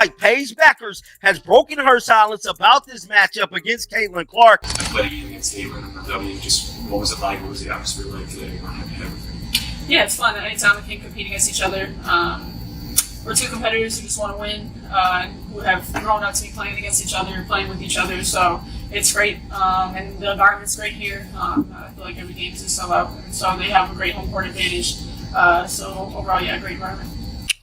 Like Paige Beckers has broken her silence about this matchup against Caitlin Clark. I played against Caitlin in the W. Just what was it like? What was the atmosphere like today? Yeah, it's fun. Anytime we can compete against each other. We're two competitors who just want to win, and who have grown up to be playing against each other, playing with each other. So it's great, and the environment's great here. I feel like every game is a sellout, and so they have a great home court advantage. So overall, yeah, great environment.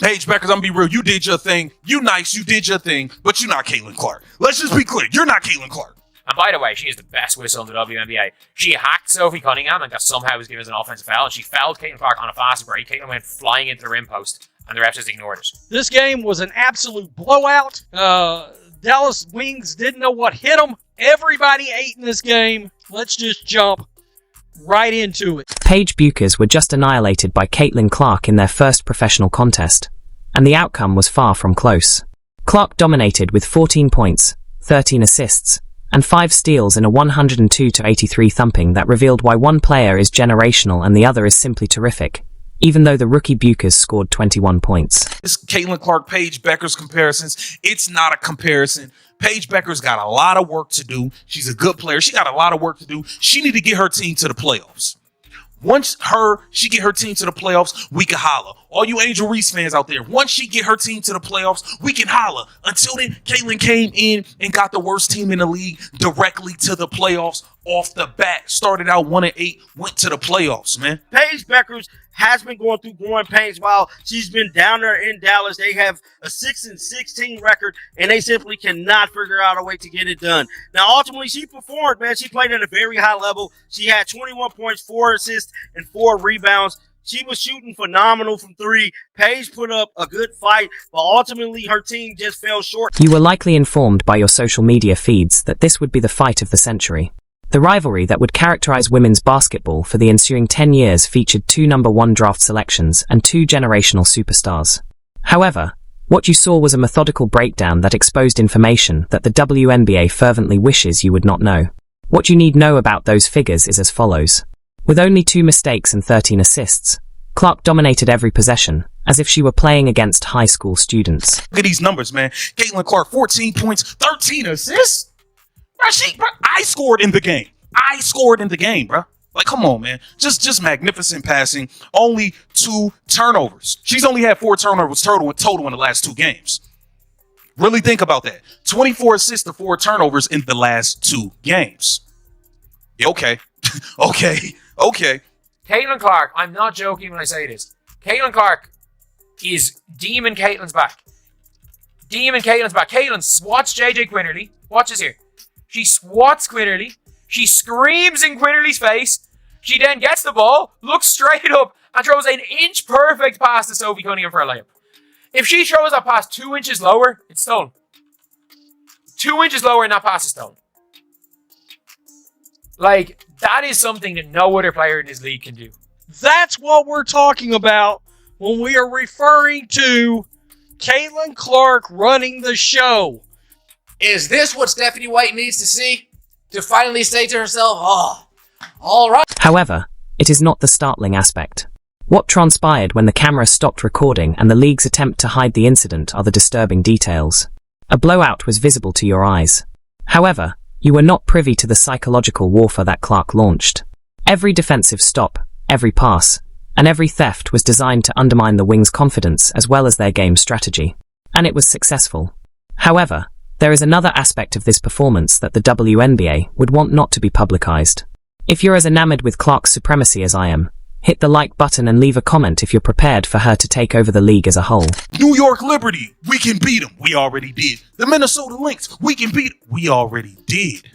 Paige Beckers, I'm gonna be real. You did your thing. You nice. You did your thing. But you're not Caitlin Clark. Let's just be clear. You're not Caitlin Clark. And by the way, she is the best whistle in the WNBA. She hacked Sophie Cunningham and got somehow was given as an offensive foul. And she fouled Caitlin Clark on a fast break. Caitlin went flying into the rim post, and the refs just ignored it. This game was an absolute blowout. Dallas Wings didn't know what hit them. Everybody ate in this game. Let's just jump right into it. Paige Buchers were just annihilated by Caitlin Clark in their first professional contest, and the outcome was far from close. Clark dominated with 14 points, 13 assists, and 5 steals in a 102-83 thumping that revealed why one player is generational and the other is simply terrific, even though the rookie Buchers scored 21 points. This Caitlin Clark, Paige Beckers comparisons, it's not a comparison. Paige Beckers got a lot of work to do. She's a good player. She got a lot of work to do. She need to get her team to the playoffs. Once she get her team to the playoffs, we can holler. All you Angel Reese fans out there, once she get her team to the playoffs, we can holler. Until then, Caitlin came in and got the worst team in the league directly to the playoffs off the bat. Started out 1-8, went to the playoffs, man. Paige Beckers has been going through growing pains while she's been down there in Dallas. They have a 6-16 record, and they simply cannot figure out a way to get it done. Now, ultimately, she performed, man. She played at a very high level. She had 21 points, 4 assists, and 4 rebounds. She was shooting phenomenal from 3. Paige put up a good fight, but ultimately her team just fell short. You were likely informed by your social media feeds that this would be the fight of the century. The rivalry that would characterize women's basketball for the ensuing 10 years featured 2 number 1 draft selections and 2 generational superstars. However, what you saw was a methodical breakdown that exposed information that the WNBA fervently wishes you would not know. What you need know about those figures is as follows. With only 2 mistakes and 13 assists, Clark dominated every possession, as if she were playing against high school students. Look at these numbers, man. Caitlin Clark, 14 points, 13 assists. I scored in the game. I scored in the game, bro. Like, come on, man. Just magnificent passing. Only 2 turnovers. She's only had 4 turnovers total in the last 2 games. Really think about that. 24 assists to 4 turnovers in the last 2 games. Yeah, okay. Okay. Caitlin Clark, I'm not joking when I say this. Caitlin Clark is Demon Caitlin's back. Demon Caitlin's back. Caitlin swats JJ Quinterly. Watch this here. She swats Quinterly. She screams in Quinterly's face. She then gets the ball, looks straight up, and throws an inch perfect pass to Sophie Cunningham for a layup. If she throws that pass 2 inches lower, it's stolen. 2 inches lower and that pass is stolen. Like, that is something that no other player in this league can do. That's what we're talking about when we are referring to Caitlin Clark running the show. Is this what Stephanie White needs to see? To finally say to herself, oh, all right. However, it is not the startling aspect. What transpired when the camera stopped recording and the league's attempt to hide the incident are the disturbing details. A blowout was visible to your eyes. However, you were not privy to the psychological warfare that Clark launched. Every defensive stop, every pass, and every theft was designed to undermine the Wings' confidence as well as their game strategy. And it was successful. However, there is another aspect of this performance that the WNBA would want not to be publicized. If you're as enamored with Clark's supremacy as I am, hit the like button and leave a comment if you're prepared for her to take over the league as a whole. New York Liberty, we can beat them. We already did. The Minnesota Lynx, we can beat them. We already did.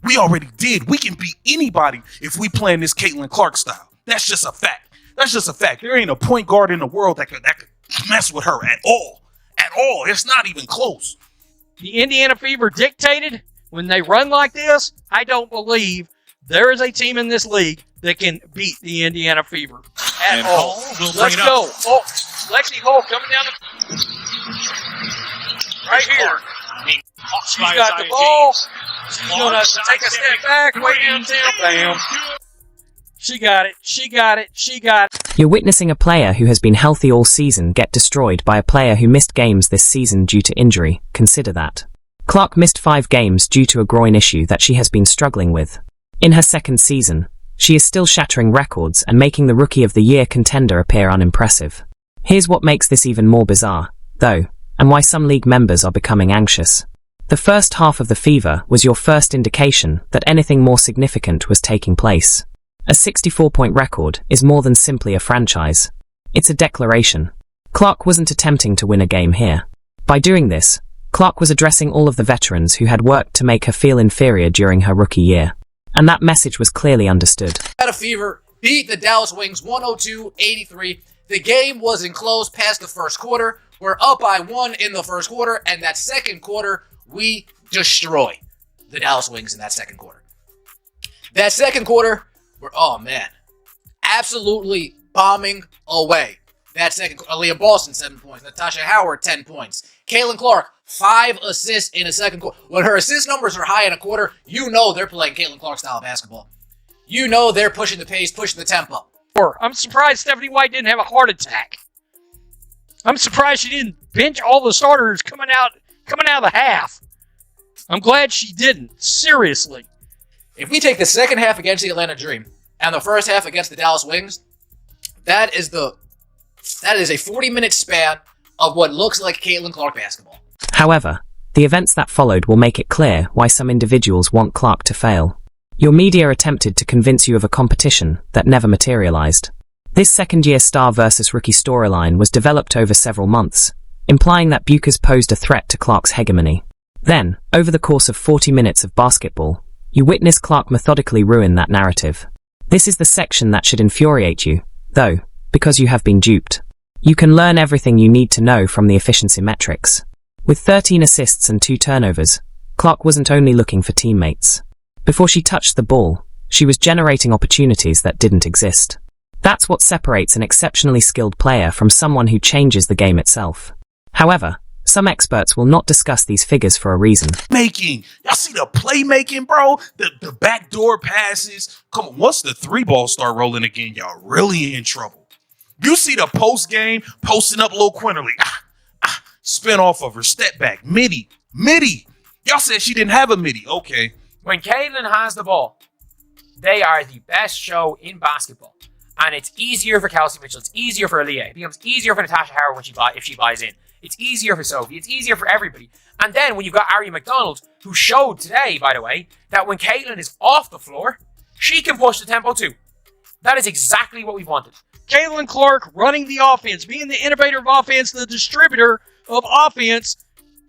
We can beat anybody if we play in this Caitlin Clark style. That's just a fact. There ain't a point guard in the world that could mess with her at all. It's not even close. The Indiana Fever dictated when they run like this. I don't believe there is a team in this league that can beat the Indiana Fever at all. Let's go. Oh, Lexi Hall coming down right here. She's got the ball. She's going to take a step back, way downtown. Bam. She got it. You're witnessing a player who has been healthy all season get destroyed by a player who missed games this season due to injury. Consider that. Clark missed 5 games due to a groin issue that she has been struggling with. In her second season, she is still shattering records and making the Rookie of the Year contender appear unimpressive. Here's what makes this even more bizarre, though, and why some league members are becoming anxious. The first half of the fever was your first indication that anything more significant was taking place. A 64-point record is more than simply a franchise. It's a declaration. Clark wasn't attempting to win a game here. By doing this, Clark was addressing all of the veterans who had worked to make her feel inferior during her rookie year. And that message was clearly understood. Had a fever, beat the Dallas Wings 102-83. The game wasn't close past the first quarter. We're up by 1 in the first quarter, and that second quarter, we destroy the Dallas Wings in that second quarter. That second quarter, we're, oh man, absolutely bombing away. That second quarter, Aaliyah Boston, 7 points. Natasha Howard, 10 points. Caitlin Clark, 5 assists in a second quarter. When her assist numbers are high in a quarter, you know they're playing Caitlin Clark style of basketball. You know they're pushing the pace, pushing the tempo. I'm surprised Stephanie White didn't have a heart attack. I'm surprised she didn't bench all the starters coming out of the half. I'm glad she didn't. Seriously. If we take the second half against the Atlanta Dream and the first half against the Dallas Wings, that is a 40-minute span of what looks like Caitlin Clark basketball. However, the events that followed will make it clear why some individuals want Clark to fail. Your media attempted to convince you of a competition that never materialized. This second-year star versus rookie storyline was developed over several months, implying that Buchers posed a threat to Clark's hegemony. Then, over the course of 40 minutes of basketball, you witness Clark methodically ruin that narrative. This is the section that should infuriate you, though, because you have been duped. You can learn everything you need to know from the efficiency metrics. With 13 assists and 2 turnovers, Clark wasn't only looking for teammates. Before she touched the ball, she was generating opportunities that didn't exist. That's what separates an exceptionally skilled player from someone who changes the game itself. However, some experts will not discuss these figures for a reason. Y'all see the playmaking, bro? The backdoor passes. Come on, once the 3-ball start rolling again, y'all really in trouble. You see the post game posting up Lil Quinterly. Spin off of her, step back, midi. Y'all said she didn't have a midi. Okay. When Caitlin has the ball, they are the best show in basketball. And it's easier for Kelsey Mitchell. It's easier for Aaliyah. It becomes easier for Natasha Howard if she buys in. It's easier for Sophie. It's easier for everybody. And then when you've got Ari McDonald, who showed today, by the way, that when Caitlin is off the floor, she can push the tempo too. That is exactly what we've wanted. Caitlin Clark running the offense, being the innovator of offense, the distributor of offense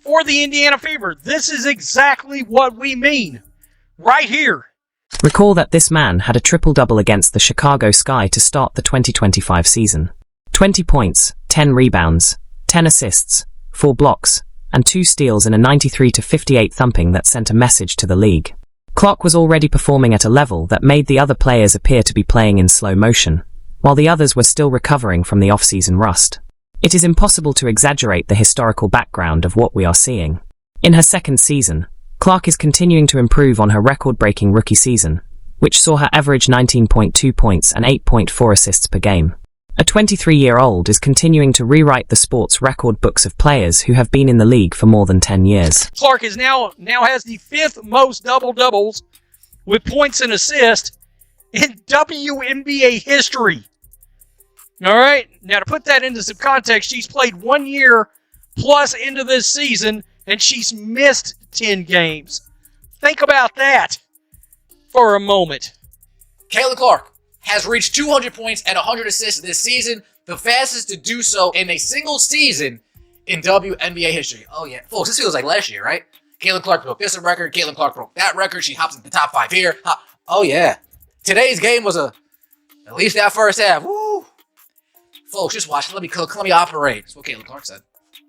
for the Indiana Fever. This is exactly what we mean. Right here. Recall that this man had a triple-double against the Chicago Sky to start the 2025 season. 20 points, 10 rebounds, 10 assists, 4 blocks, and 2 steals in a 93-58 thumping that sent a message to the league. Clark was already performing at a level that made the other players appear to be playing in slow motion, while the others were still recovering from the off-season rust. It is impossible to exaggerate the historical background of what we are seeing. In her second season, Clark is continuing to improve on her record-breaking rookie season, which saw her average 19.2 points and 8.4 assists per game. A 23-year-old is continuing to rewrite the sport's record books of players who have been in the league for more than 10 years. Clark is now has the 5th most double-doubles with points and assists in WNBA history. All right, now to put that into some context, she's played 1 year plus into this season, and she's missed 10 games. Think about that for a moment. Caitlin Clark has reached 200 points and 100 assists this season, the fastest to do so in a single season in WNBA history. Oh yeah, folks, this feels like last year, right? Caitlin Clark broke this record, Caitlin Clark broke that record, she hops in the top 5 here. Oh yeah. Today's game was at least that first half. Woo! Folks, just watch. Let me operate. That's what Caitlin Clark said.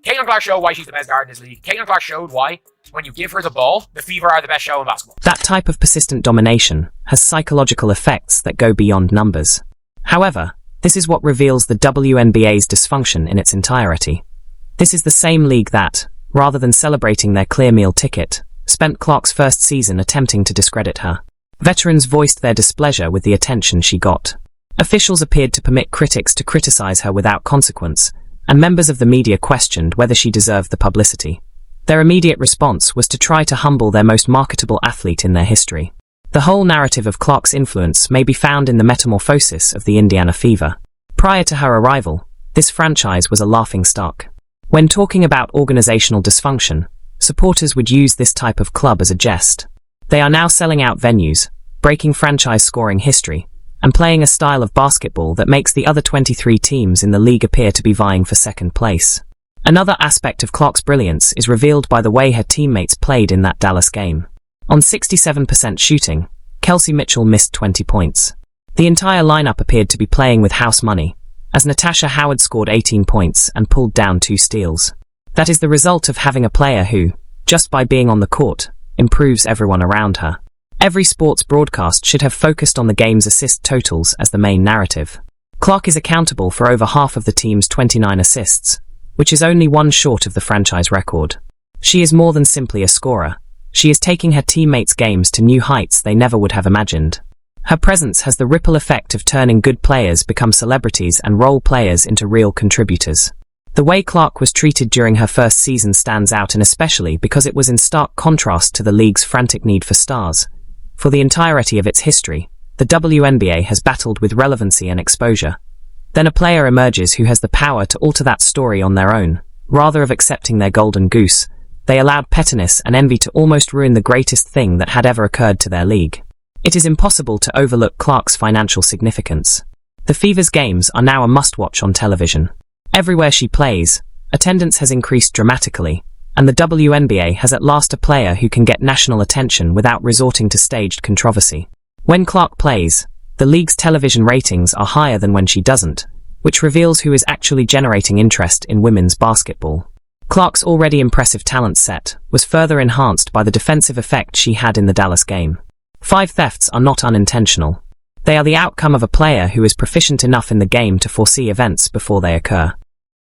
Caitlin Clark showed why she's the best guard in this league. Caitlin Clark showed why, when you give her the ball, the Fever are the best show in basketball. That type of persistent domination has psychological effects that go beyond numbers. However, this is what reveals the WNBA's dysfunction in its entirety. This is the same league that, rather than celebrating their clear meal ticket, spent Clark's first season attempting to discredit her. Veterans voiced their displeasure with the attention she got. Officials appeared to permit critics to criticize her without consequence, and members of the media questioned whether she deserved the publicity. Their immediate response was to try to humble their most marketable athlete in their history. The whole narrative of Clark's influence may be found in the metamorphosis of the Indiana Fever. Prior to her arrival, this franchise was a laughingstock. When talking about organizational dysfunction, supporters would use this type of club as a jest. They are now selling out venues, breaking franchise scoring history, and playing a style of basketball that makes the other 23 teams in the league appear to be vying for second place. Another aspect of Clark's brilliance is revealed by the way her teammates played in that Dallas game. On 67% shooting, Kelsey Mitchell missed 20 points. The entire lineup appeared to be playing with house money, as Natasha Howard scored 18 points and pulled down 2 steals. That is the result of having a player who, just by being on the court, improves everyone around her. Every sports broadcast should have focused on the game's assist totals as the main narrative. Clark is accountable for over half of the team's 29 assists, which is only one short of the franchise record. She is more than simply a scorer. She is taking her teammates' games to new heights they never would have imagined. Her presence has the ripple effect of turning good players become celebrities and role players into real contributors. The way Clark was treated during her first season stands out, and especially because it was in stark contrast to the league's frantic need for stars. For the entirety of its history, the WNBA has battled with relevancy and exposure. Then a player emerges who has the power to alter that story on their own. Rather of accepting their golden goose, they allowed pettiness and envy to almost ruin the greatest thing that had ever occurred to their league. It is impossible to overlook Clark's financial significance. The Fever's games are now a must-watch on television. Everywhere she plays, attendance has increased dramatically, and the WNBA has at last a player who can get national attention without resorting to staged controversy. When Clark plays, the league's television ratings are higher than when she doesn't, which reveals who is actually generating interest in women's basketball. Clark's already impressive talent set was further enhanced by the defensive effect she had in the Dallas game. 5 thefts are not unintentional. They are the outcome of a player who is proficient enough in the game to foresee events before they occur.